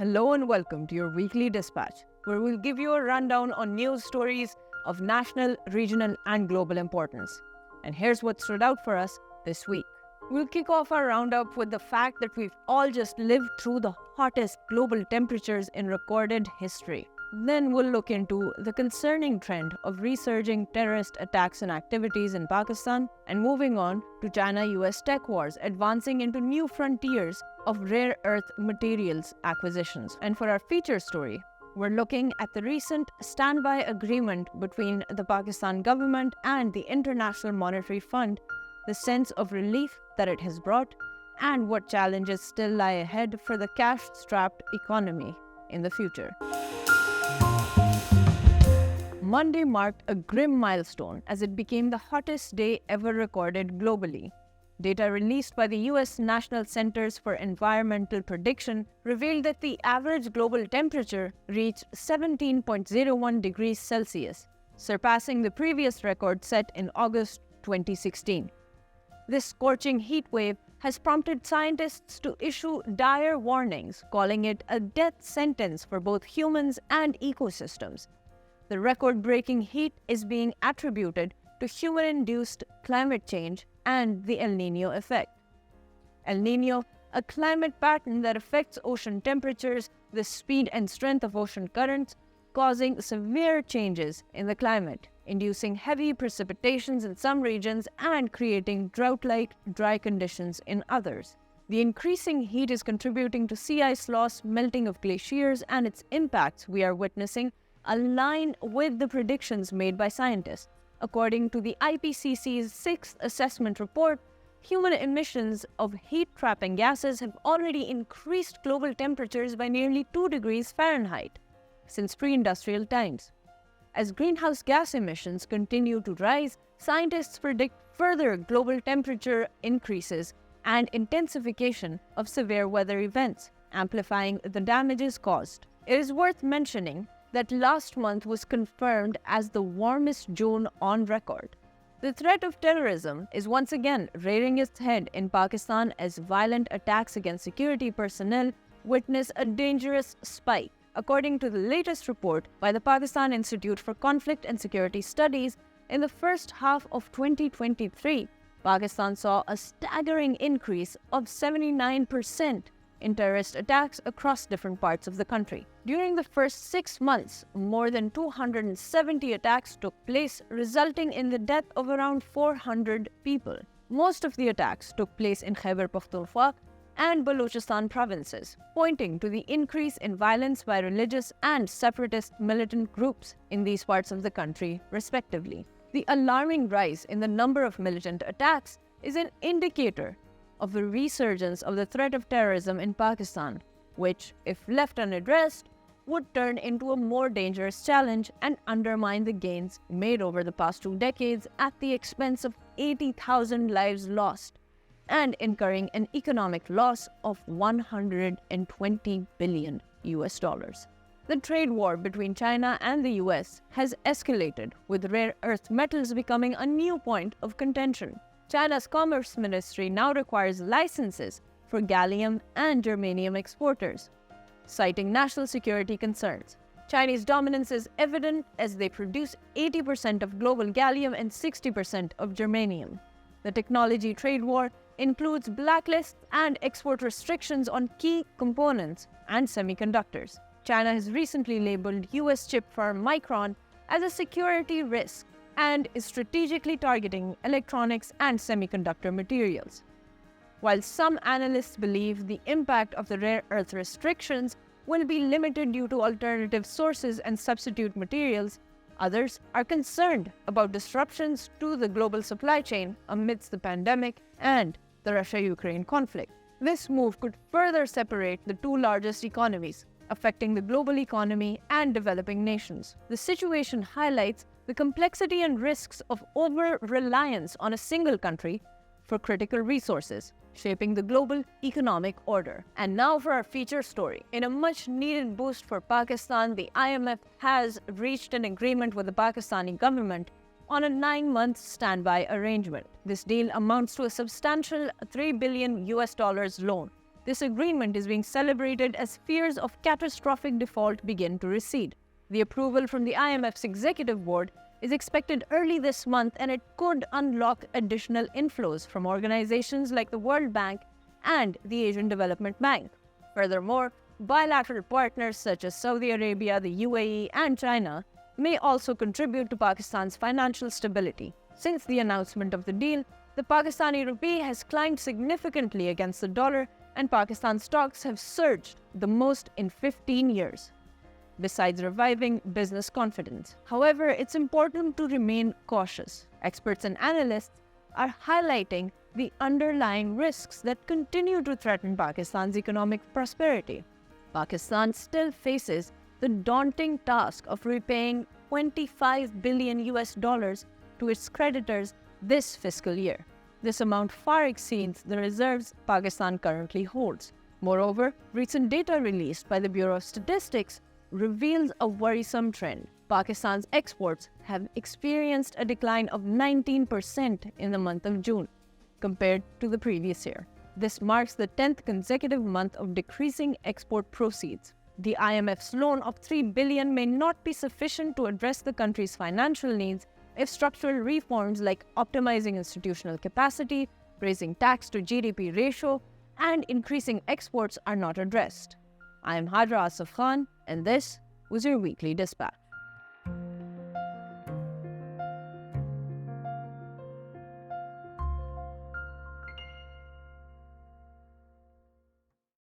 Hello and welcome to your weekly dispatch, where we'll give you a rundown on news stories of national, regional, and global importance. And here's what stood out for us this week. We'll kick off our roundup with the fact that we've all just lived through the hottest global temperatures in recorded history. Then we'll look into the concerning trend of resurging terrorist attacks and activities in Pakistan, and moving on to China-US tech wars advancing into new frontiers of rare earth materials acquisitions. And for our feature story, we're looking at the recent standby agreement between the Pakistan government and the International Monetary Fund, the sense of relief that it has brought, and what challenges still lie ahead for the cash-strapped economy in the future. Monday marked a grim milestone as it became the hottest day ever recorded globally. Data released by the U.S. National Centers for Environmental Prediction revealed that the average global temperature reached 17.01 degrees Celsius, surpassing the previous record set in August 2016. This scorching heat wave has prompted scientists to issue dire warnings, calling it a death sentence for both humans and ecosystems. The record-breaking heat is being attributed to human-induced climate change and the El Niño effect. El Niño, a climate pattern that affects ocean temperatures, the speed and strength of ocean currents, causing severe changes in the climate, inducing heavy precipitations in some regions and creating drought-like dry conditions in others. The increasing heat is contributing to sea ice loss, melting of glaciers, and its impacts we are witnessing align with the predictions made by scientists. According to the IPCC's 6th assessment report, human emissions of heat-trapping gases have already increased global temperatures by nearly 2 degrees Fahrenheit since pre-industrial times. As greenhouse gas emissions continue to rise, scientists predict further global temperature increases and intensification of severe weather events, amplifying the damages caused. It is worth mentioning that last month was confirmed as the warmest June on record. The threat of terrorism is once again rearing its head in Pakistan as violent attacks against security personnel witness a dangerous spike. According to the latest report by the Pakistan Institute for Conflict and Security Studies, in the first half of 2023, Pakistan saw a staggering increase of 79% in terrorist attacks across different parts of the country. During the first 6 months, more than 270 attacks took place, resulting in the death of around 400 people. Most of the attacks took place in Khyber Pakhtunkhwa and Balochistan provinces, pointing to the increase in violence by religious and separatist militant groups in these parts of the country, respectively. The alarming rise in the number of militant attacks is an indicator of the resurgence of the threat of terrorism in Pakistan, which, if left unaddressed, would turn into a more dangerous challenge and undermine the gains made over the past 2 decades at the expense of 80,000 lives lost and incurring an economic loss of $120 billion. The trade war between China and the US has escalated, with rare earth metals becoming a new point of contention. China's Commerce Ministry now requires licenses for gallium and germanium exporters, citing national security concerns. Chinese dominance is evident as they produce 80% of global gallium and 60% of germanium. The technology trade war includes blacklists and export restrictions on key components and semiconductors. China has recently labeled U.S. chip firm Micron as a security risk and is strategically targeting electronics and semiconductor materials. While some analysts believe the impact of the rare earth restrictions will be limited due to alternative sources and substitute materials, others are concerned about disruptions to the global supply chain amidst the pandemic and the Russia-Ukraine conflict. This move could further separate the two largest economies, affecting the global economy and developing nations. The situation highlights the complexity and risks of over-reliance on a single country for critical resources, shaping the global economic order. And now for our feature story. In a much-needed boost for Pakistan, the IMF has reached an agreement with the Pakistani government on a 9-month standby arrangement. This deal amounts to a substantial $3 billion loan This agreement is being celebrated as fears of catastrophic default begin to recede. The approval from the IMF's executive board is expected early this month, and it could unlock additional inflows from organizations like the World Bank and the Asian Development Bank. Furthermore, bilateral partners such as Saudi Arabia, the UAE, and China may also contribute to Pakistan's financial stability. Since the announcement of the deal, the Pakistani rupee has climbed significantly against the dollar, and Pakistan's stocks have surged the most in 15 years, besides reviving business confidence. However, it's important to remain cautious. Experts and analysts are highlighting the underlying risks that continue to threaten Pakistan's economic prosperity. Pakistan still faces the daunting task of repaying $25 billion to its creditors this fiscal year. This amount far exceeds the reserves Pakistan currently holds. Moreover, recent data released by the Bureau of Statistics reveals a worrisome trend. Pakistan's exports have experienced a decline of 19% in the month of June compared to the previous year. This marks the 10th consecutive month of decreasing export proceeds. The IMF's loan of $3 billion may not be sufficient to address the country's financial needs if structural reforms like optimizing institutional capacity, raising tax to GDP ratio, and increasing exports are not addressed. I am Hajira Asaf, and this was your Weekly Dispatch.